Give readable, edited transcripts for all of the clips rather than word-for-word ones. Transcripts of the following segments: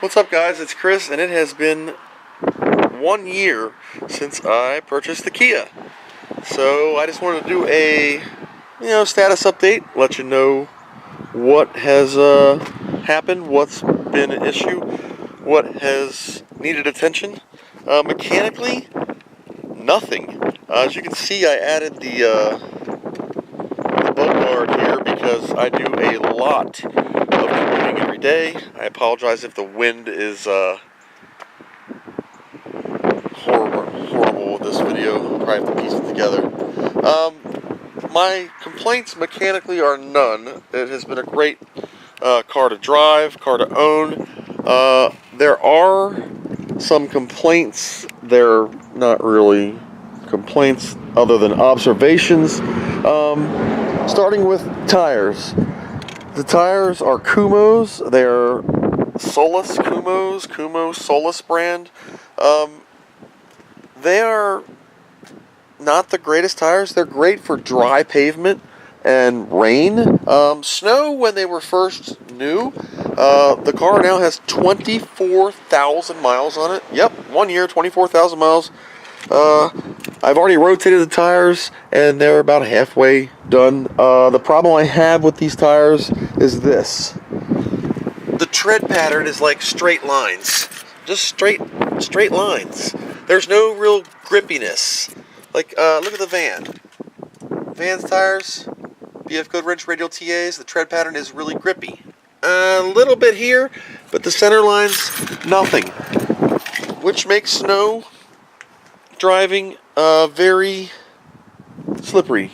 What's up, guys? It's Chris, and it has been 1 year since I purchased the Kia. So I just wanted to do a status update, let you know what has happened, what's been an issue, what has needed attention. Mechanically, nothing. As you can see, I added the boat guard here because I do a lot of commuting every day. I apologize if the wind is horrible with this video. I'll probably have to piece it together. My complaints mechanically are none. It has been a great car to drive, car to own. There are some complaints. They're not really complaints other than observations. Starting with tires. The tires are Kumho's. They're Solus Kumho's, Kumho Solus brand. They are not the greatest tires. They're great for dry pavement and rain. Snow, when they were first new. The car now has 24,000 miles on it. Yep, 1 year, 24,000 miles. I've already rotated the tires, and they're about halfway done. The problem I have with these tires is this. The tread pattern is like straight lines. Just straight lines. There's no real grippiness. Like, look at the van. Van's tires, BF Goodwrench Radial TAs, the tread pattern is really grippy. A little bit here, but the center line's nothing. Which makes snow driving very slippery.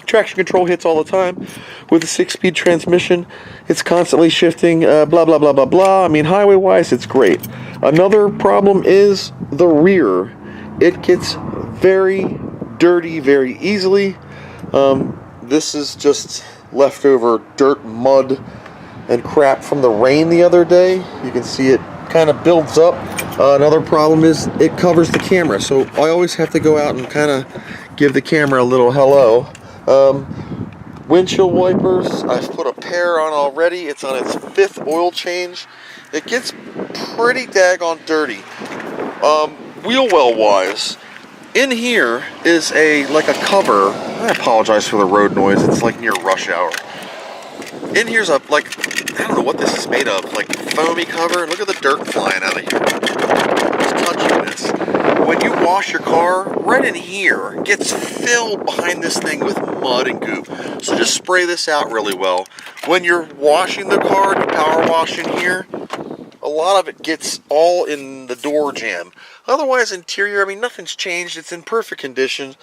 Traction control hits all the time. With a 6-speed transmission, it's constantly shifting, blah, blah, blah, blah, blah. I mean, highway-wise, it's great. Another problem is the rear. It gets very dirty very easily. This is just leftover dirt, mud, and crap from the rain the other day. You can see it kind of builds up. Another problem is it covers the camera, so I always have to go out and kind of give the camera a little hello. Windshield wipers, I've put a pair on already. It's on its 5th oil change. It gets pretty daggone dirty. Wheel well wise, in here is like a cover. I apologize for the road noise. It's like near rush hour. In here's I don't know what this is made of, like foamy cover. Look at the dirt flying out of here. Just touching this. When you wash your car, right in here gets filled behind this thing with mud and goop. So just spray this out really well. When you're washing the car, you power wash in here, a lot of it gets all in the door jamb. Otherwise, interior, I mean, nothing's changed. It's in perfect condition.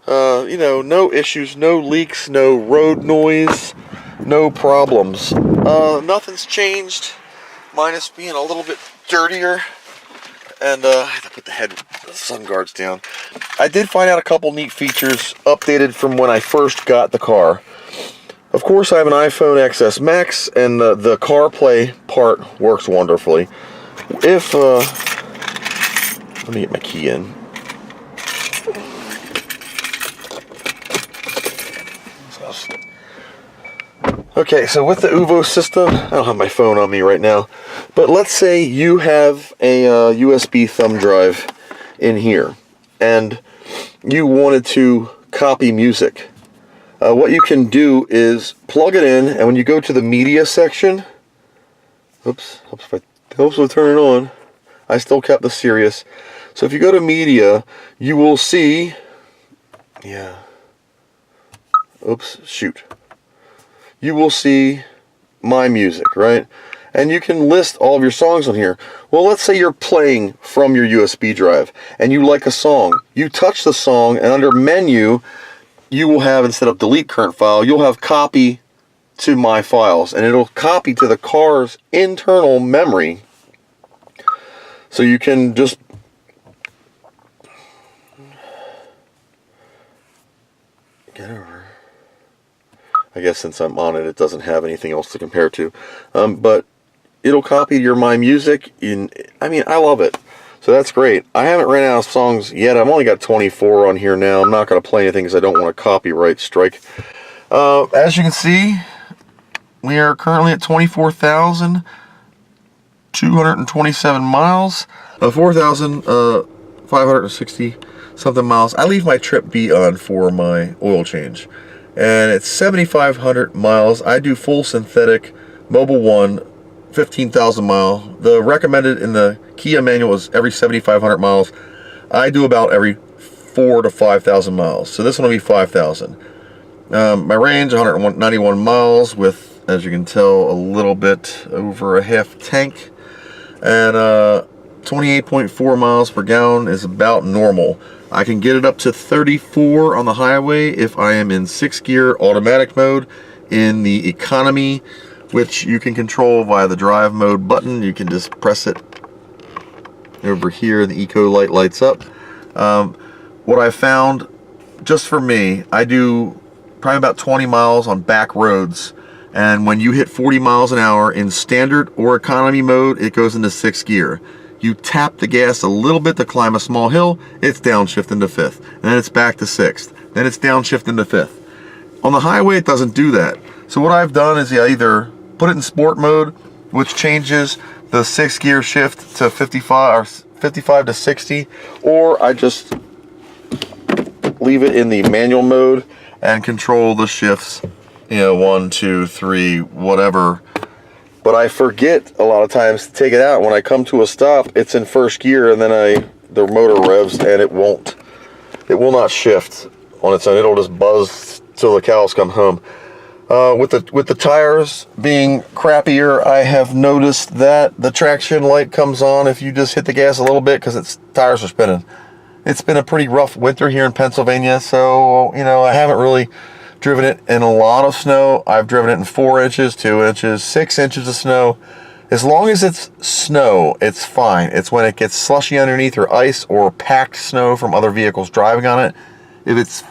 No issues, no leaks, no road noise, no problems. Nothing's changed, minus being a little bit dirtier. And I have to put the sun guards down. I did find out a couple neat features updated from when I first got the car. Of course, I have an iPhone XS Max, and the CarPlay part works wonderfully. Let me get my key in. Okay, so with the OOVO system, I don't have my phone on me right now, but let's say you have a USB thumb drive in here, and you wanted to copy music. What you can do is plug it in, and when you go to the media section, helps if I turn it on. I still kept the Sirius. So if you go to media, you will see, you will see my music, right? And you can list all of your songs on here. Well, let's say you're playing from your USB drive, and you like a song. You touch the song, and under menu, you will have, instead of delete current file, you'll have copy to my files, and it'll copy to the car's internal memory. So you can just get over. I guess since I'm on it, it doesn't have anything else to compare to. But it'll copy your My Music. I love it. So that's great. I haven't ran out of songs yet. I've only got 24 on here now. I'm not going to play anything because I don't want a copyright strike. As you can see, we are currently at 24,000. 4,227 miles, 4,560 something miles. I leave my Trip B on for my oil change, and it's 7,500 miles. I do full synthetic Mobil 1, 15,000 mile. The recommended in the Kia manual is every 7,500 miles. I do about every 4,000 to 5,000 miles. So this one will be 5,000. My range, 191 miles with, as you can tell, a little bit over a half tank. And 28.4 miles per gallon is about normal. I can get it up to 34 on the highway if I am in 6th gear automatic mode. In the economy, which you can control via the drive mode button, you can just press it over here. The eco light lights up. What I found, just for me, I do probably about 20 miles on back roads, and when you hit 40 miles an hour in standard or economy mode, it goes into 6th gear. You tap the gas a little bit to climb a small hill, it's downshift into 5th, and then it's back to 6th, then it's downshift into 5th. On the highway, it doesn't do that. So what I've done is I either put it in sport mode, which changes the 6th gear shift to 55 to 60, or I just leave it in the manual mode and control the shifts, 1, 2, 3, whatever. But I forget a lot of times to take it out. When I come to a stop, it's in 1st gear, and then the motor revs, and it will not shift on its own. It'll just buzz till the cows come home. With the tires being crappier, I have noticed that the traction light comes on if you just hit the gas a little bit because its tires are spinning. It's been a pretty rough winter here in Pennsylvania, so I haven't really driven it in a lot of snow. I've driven it in 4 inches, 2 inches, 6 inches of snow. As long as it's snow, it's fine. It's when it gets slushy underneath or ice or packed snow from other vehicles driving on it. If it's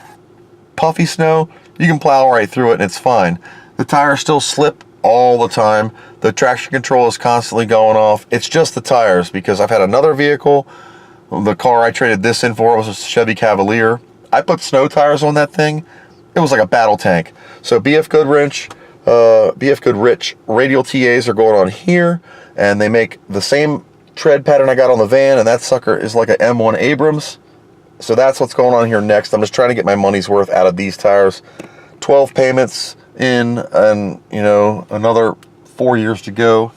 puffy snow, you can plow right through it and it's fine. The tires still slip all the time. The traction control is constantly going off. It's just the tires, because I've had another vehicle. The car I traded this in for was a Chevy Cavalier. I put snow tires on that thing. It was like a battle tank. So BF Goodrich radial TAs are going on here, and they make the same tread pattern I got on the van, and that sucker is like a M1 Abrams. So that's what's going on here next. I'm just trying to get my money's worth out of these tires. 12 payments in, and another 4 years to go.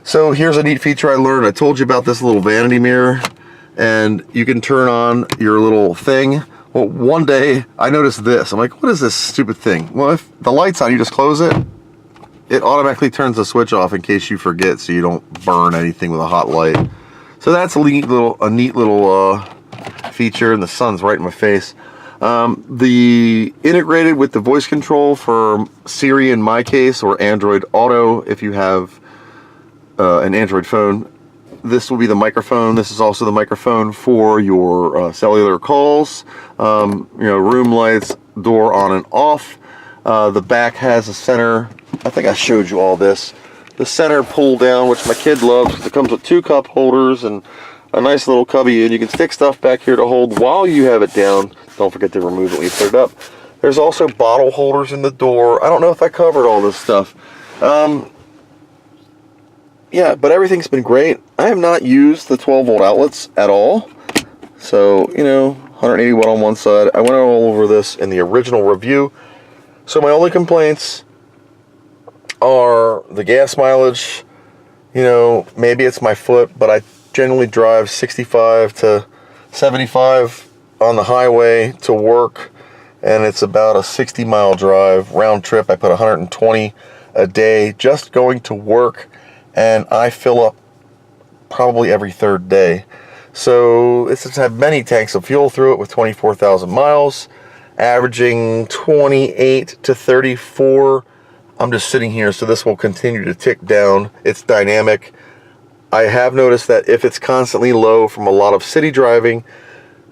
So here's a neat feature I learned. I told you about this little vanity mirror, and you can turn on your little thing. Well, one day I noticed this. I'm like, what is this stupid thing? Well, if the light's on, you just close it. It automatically turns the switch off in case you forget, so you don't burn anything with a hot light. So that's a neat little feature, and the sun's right in my face. The integrated with the voice control for Siri in my case, or Android Auto if you have an Android phone. This will be the microphone. This is also the microphone for your cellular calls. Room lights, door on and off. The back has a center. I think I showed you all this. The center pull down, which my kid loves, because it comes with 2 cup holders and a nice little cubby, and you can stick stuff back here to hold while you have it down. Don't forget to remove it when you put it up. There's also bottle holders in the door. I don't know if I covered all this stuff. Yeah, but everything's been great. I have not used the 12-volt outlets at all. So, 180 watt on one side. I went all over this in the original review. So my only complaints are the gas mileage. Maybe it's my foot, but I generally drive 65 to 75 on the highway to work, and it's about a 60-mile drive. Round trip, I put 120 a day just going to work, and I fill up probably every 3rd day. So this has had many tanks of fuel through it with 24,000 miles, averaging 28 to 34. I'm just sitting here, so this will continue to tick down. It's dynamic. I have noticed that if it's constantly low from a lot of city driving,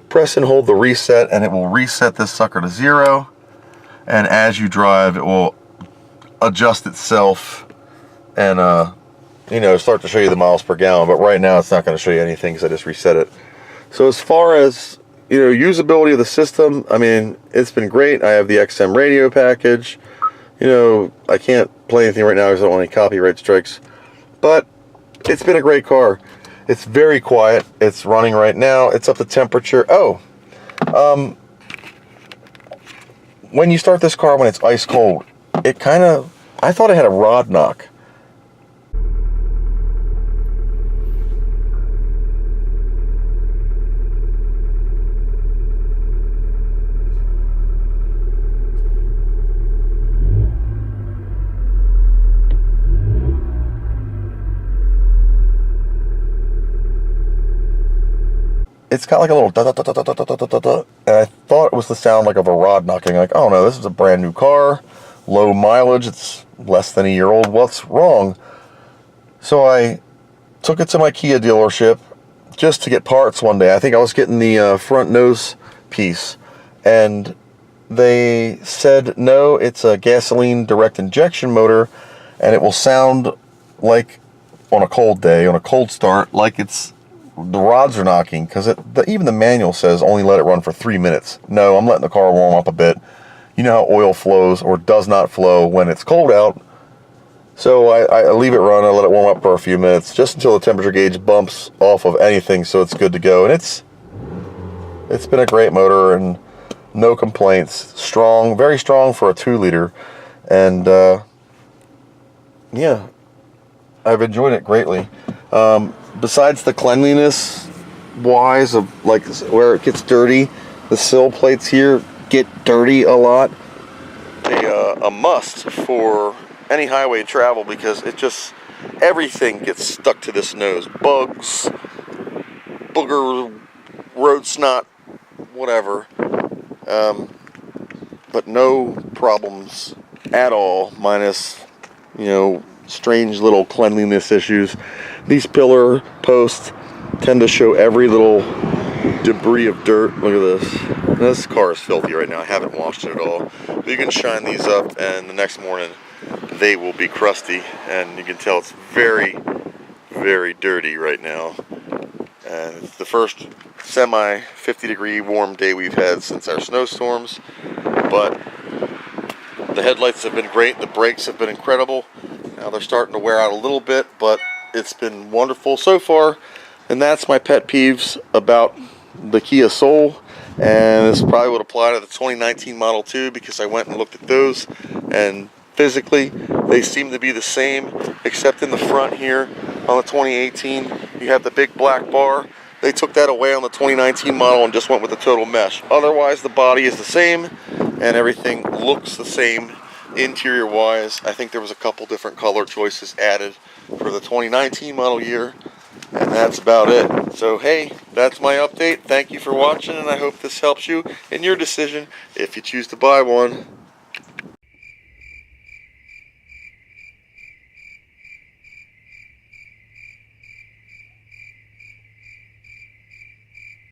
press and hold the reset, and it will reset this sucker to 0. And as you drive, it will adjust itself and start to show you the miles per gallon. But right now it's not going to show you anything because I just reset it. So as far as usability of the system, I mean, it's been great. I have the XM radio package. I can't play anything right now because I don't want any copyright strikes, but it's been a great car. It's very quiet. It's running right now. It's up to temperature. Oh, when you start this car when it's ice cold, it kind of, I thought it had a rod knock. It's got like a little da da da da da da da da da, and I thought it was the sound like of a rod knocking. Like, oh no, this is a brand new car, low mileage, it's less than a year old. What's wrong? So I took it to my Kia dealership just to get parts one day. I think I was getting the front nose piece, and they said no, it's a gasoline direct injection motor, and it will sound like on a cold day, on a cold start, like it's the rods are knocking, because even the manual says only let it run for 3 minutes. No, I'm letting the car warm up a bit. You know how oil flows or does not flow when it's cold out. So I leave it run, I let it warm up for a few minutes, just until the temperature gauge bumps off of anything, so it's good to go. And it's been a great motor, and no complaints. Strong, very strong for a 2-liter. And yeah, I've enjoyed it greatly. Besides the cleanliness wise of like where it gets dirty, the sill plates here get dirty a lot. A must for any highway travel, because it just, everything gets stuck to this nose. Bugs, booger, road snot, whatever. But no problems at all, minus, strange little cleanliness issues. These pillar posts tend to show every little debris of dirt. Look at this. This car is filthy right now. I haven't washed it at all. But you can shine these up, and the next morning they will be crusty, and you can tell it's very, very dirty right now. And it's the first semi 50-degree warm day we've had since our snowstorms. But the headlights have been great. The brakes have been incredible. Now they're starting to wear out a little bit, but it's been wonderful so far. And that's my pet peeves about the Kia Soul. And this probably would apply to the 2019 Model 2, because I went and looked at those, and physically they seem to be the same, except in the front here on the 2018 you have the big black bar. They took that away on the 2019 model and just went with the total mesh. Otherwise the body is the same and everything looks the same interior wise. I think there was a couple different color choices added for the 2019 model year, and that's about it. So hey, that's my update. Thank you for watching, and I hope this helps you in your decision if you choose to buy one.